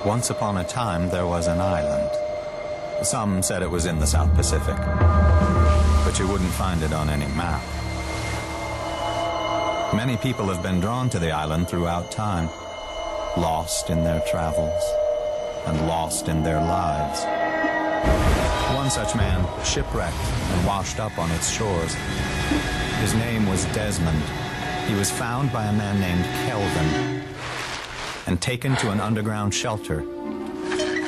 Once upon a time, there was an island. Some said it was in the South Pacific, but you wouldn't find it on any map. Many people have been drawn to the island throughout time, lost in their travels and lost in their lives. One such man shipwrecked and washed up on its shores. His name was Desmond. He was found by a man named Kelvin and taken to an underground shelter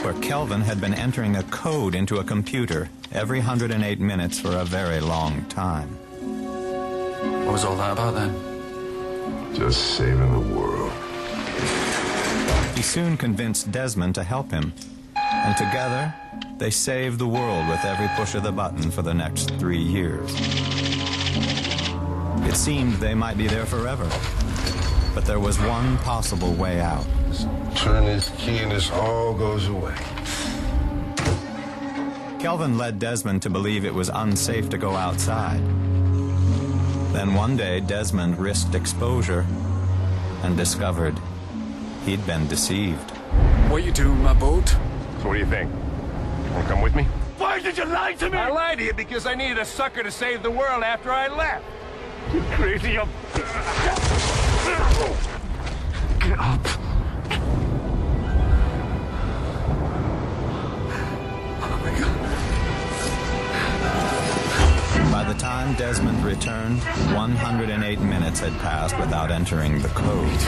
where Kelvin had been entering a code into a computer every 108 minutes for a very long time. What was all that about then? Just saving the world. He soon convinced Desmond to help him, and together they saved the world with every push of the button for the next 3 years. It seemed they might be there forever, but there was one possible way out. Just turn this key and this all goes away. Kelvin led Desmond to believe it was unsafe to go outside. Then one day, Desmond risked exposure and discovered he'd been deceived. What you doing, my boat? So what do you think? Want to come with me? Why did you lie to me? I lied to you because I needed a sucker to save the world after I left. You crazy. Get up. By the time Desmond returned, 108 minutes had passed without entering the code.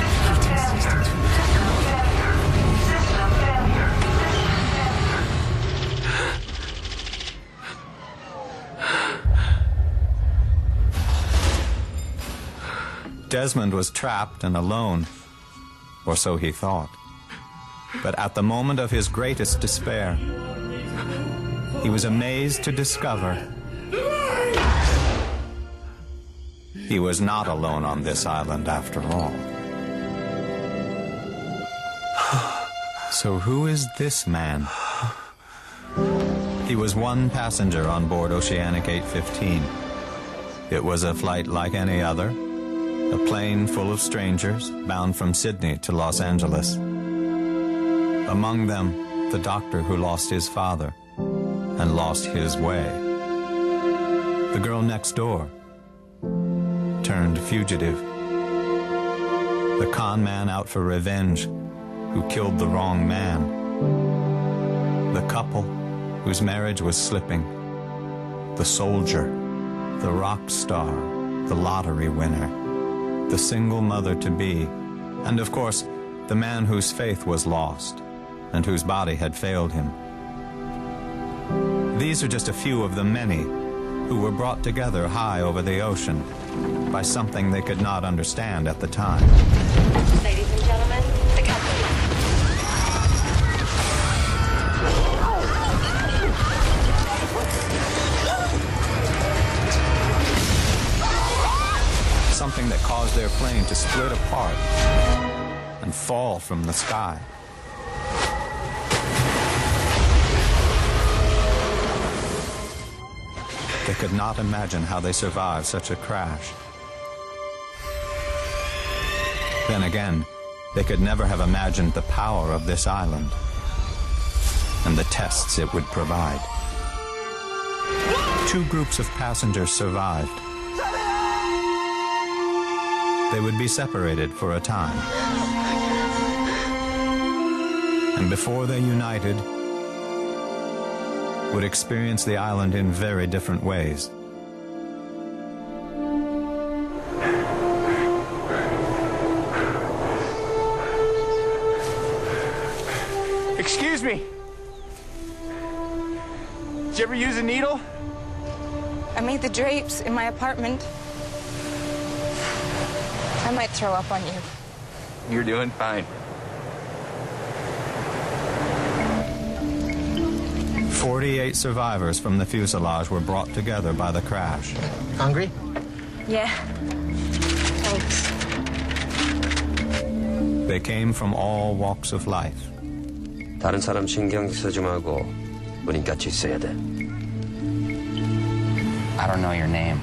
Desmond was trapped and alone, or so he thought. But at the moment of his greatest despair, he was amazed to discover he was not alone on this island after all. So who is this man? He was one passenger on board Oceanic 815. It was a flight like any other, a plane full of strangers bound from Sydney to Los Angeles. Among them, the doctor who lost his father and lost his way. The girl next door turned fugitive. The con man out for revenge who killed the wrong man. The couple whose marriage was slipping. The soldier, the rock star, the lottery winner, the single mother-to-be, and of course, the man whose faith was lost and whose body had failed him. These are just a few of the many who were brought together high over the ocean by something they could not understand at the time. Ladies and gentlemen, the captain. Something that caused their plane to split apart and fall from the sky. They could not imagine how they survived such a crash. Then again, they could never have imagined the power of this island and the tests it would provide. 2 groups of passengers survived. They would be separated for a time. And before they united, would experience the island in very different ways. Excuse me. Did you ever use a needle? I made the drapes in my apartment. I might throw up on you. You're doing fine. 48 survivors from the fuselage were brought together by the crash. Hungry? Yeah. Thanks. They came from all walks of life. 다른 사람 신경 쓰지 말고 우린 같이 있어야 돼. I don't know your name.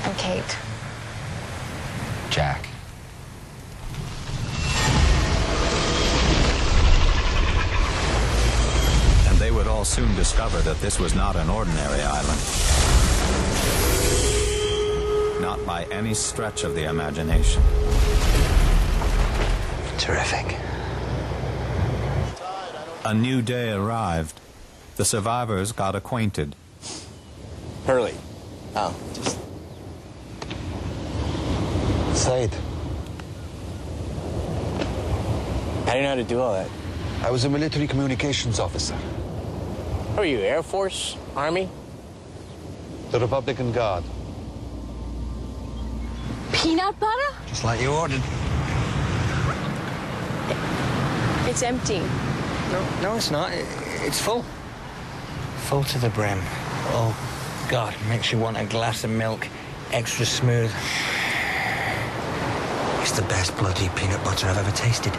I'm Kate. Jack. soon discover that this was not an ordinary island. Not by any stretch of the imagination. Terrific. A new day arrived. The survivors got acquainted. Hurley. Oh, just... Said. How do you know how to do all that? I was a military communications officer. Are you Air Force? Army? The Republican Guard. Peanut butter? Just like you ordered. It's empty. No, it's not. It's full. Full to the brim. Oh, God, makes you want a glass of milk. Extra smooth. It's the best bloody peanut butter I've ever tasted.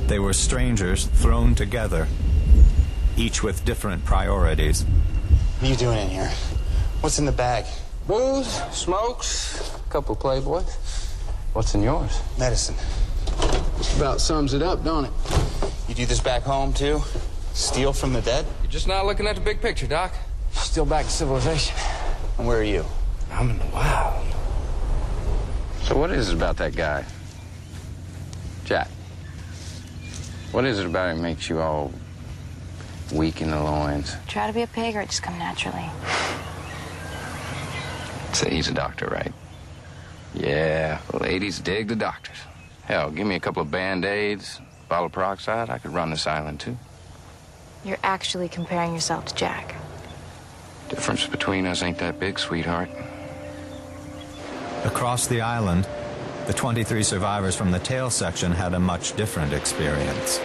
They were strangers thrown together, each with different priorities. What are you doing in here? What's in the bag? Booze, smokes, a couple Playboys. What's in yours? Medicine. Just about sums it up, don't it? You do this back home, too? Steal from the dead? You're just not looking at the big picture, Doc. Still back to civilization. And where are you? I'm in the wild. So what is it about that guy? Jack. What is it about him makes you all weak in the loins? Try to be a pig or it just come naturally. Say he's a doctor, right? Yeah, ladies dig the doctors. Hell, give me a couple of Band-Aids, a bottle of peroxide, I could run this island, too. You're actually comparing yourself to Jack. Difference between us ain't that big, sweetheart. Across the island, the 23 survivors from the tail section had a much different experience.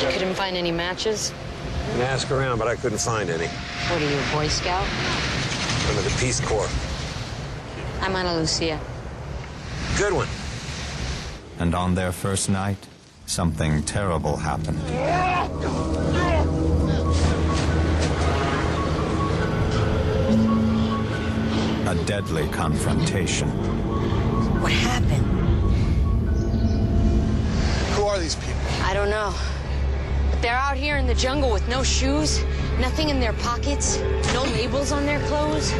You couldn't find any matches? I can ask around, but I couldn't find any. What are you, a Boy Scout? I'm of the Peace Corps. I'm Ana Lucia. Good one. And on their first night, something terrible happened. A deadly confrontation. What happened? Who are these people? I don't know. But they're out here in the jungle with no shoes, nothing in their pockets, no labels on their clothes.